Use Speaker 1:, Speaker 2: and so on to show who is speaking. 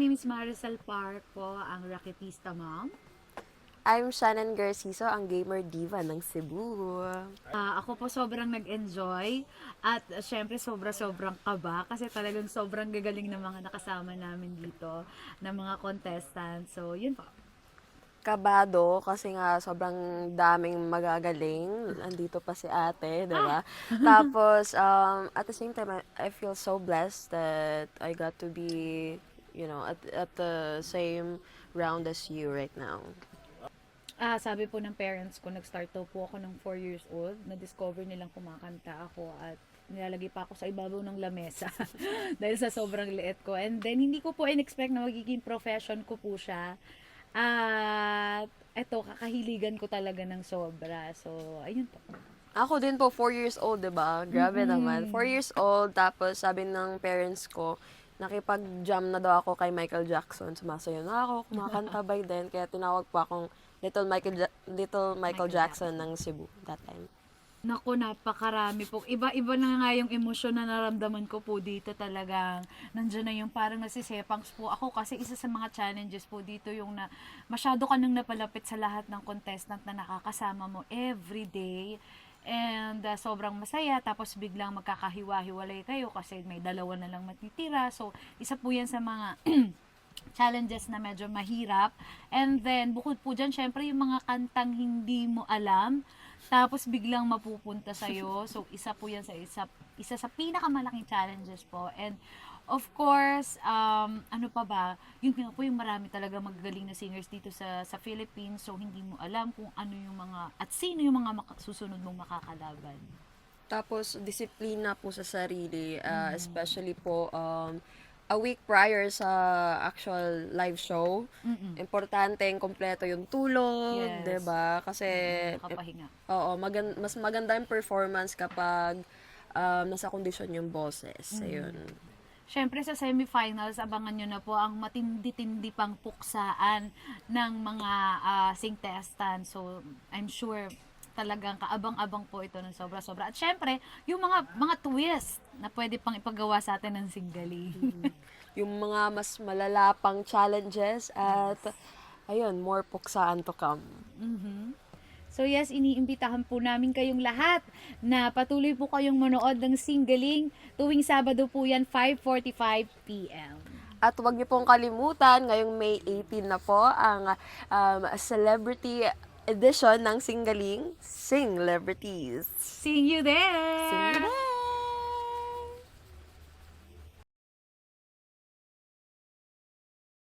Speaker 1: name is Maricel Park po, ang Raketista Mom.
Speaker 2: I'm Shannon Garciso, ang gamer diva ng Cebu.
Speaker 1: Ako po sobrang nag-enjoy at syempre sobrang kaba kasi talagang sobrang gagaling ng mga nakasama namin dito ng mga contestants. So, yun po.
Speaker 2: Kabado kasi nga sobrang daming magagaling. Andito pa si ate, di
Speaker 1: Ah!
Speaker 2: ba? Tapos, at the same time, I feel so blessed that I got to be, at the same round as you right now.
Speaker 1: Sabi po ng parents ko, nag-start daw po ako ng 4 years old. Na-discover nilang kumakanta ako at nilalagay pa ako sa ibabaw ng lamesa dahil sa sobrang liit ko. And then, hindi ko po in-expect na magiging profession ko po siya. At eto, kakahiligan ko talaga ng sobra. So, ayun po.
Speaker 2: Ako din po, 4 years old, di ba? Grabe naman. 4 years old, tapos sabi ng parents ko, nakipag-jam na daw ako kay Michael Jackson. Sumasayo na ako, kumakanta by then. Kaya tinawag po akong Little Michael Jackson ng Cebu that time.
Speaker 1: Naku, napakarami po. Iba-iba na nga yung emosyon na naramdaman ko po dito talagang. Nandiyan na yung parang nasisepangs po ako kasi isa sa mga challenges po dito yung na masyado ka nang napalapit sa lahat ng contestant na nakakasama mo every day. And sobrang masaya, tapos biglang magkakahiwa-hiwalay kayo kasi may dalawa na lang matitira. So, isa po yan sa mga challenges na medyo mahirap. And then, bukod po dyan, syempre yung mga kantang hindi mo alam, tapos biglang mapupunta sa'yo. So, isa po yan sa isa sa pinakamalaking challenges po. And, of course, ano pa ba, yun nga po yung marami talaga magagaling na singers dito sa Philippines. So, hindi mo alam kung ano yung mga, at sino yung mga susunod mong makakalaban.
Speaker 2: Tapos, disiplina po sa sarili, especially po a week prior sa actual live show. Importante yung kompleto yung tulog,
Speaker 1: Yes.
Speaker 2: 'di ba? Kasi
Speaker 1: Makapahinga.
Speaker 2: oo, mas maganda yung performance kapag nasa kondisyon yung boses. Ayun.
Speaker 1: Siyempre sa semifinals, abangan nyo na po ang matindi-tindi pang puksaan ng mga singtestan. So, I'm sure talagang kaabang-abang po ito ng sobra-sobra. At syempre, yung mga twist na pwede pang ipagawa sa atin ng singgali.
Speaker 2: Yung mga mas malalapang challenges at ayun, more puksaan to come.
Speaker 1: So yes, iniimbitahan po namin kayong lahat na patuloy po kayong manood ng Singgaling tuwing Sabado po yan, 5:45 p.m.
Speaker 2: At huwag niyo pong kalimutan, ngayong May 18 na po, ang celebrity edition ng Singgaling, Sing Celebrities.
Speaker 1: See you there!
Speaker 2: See you there!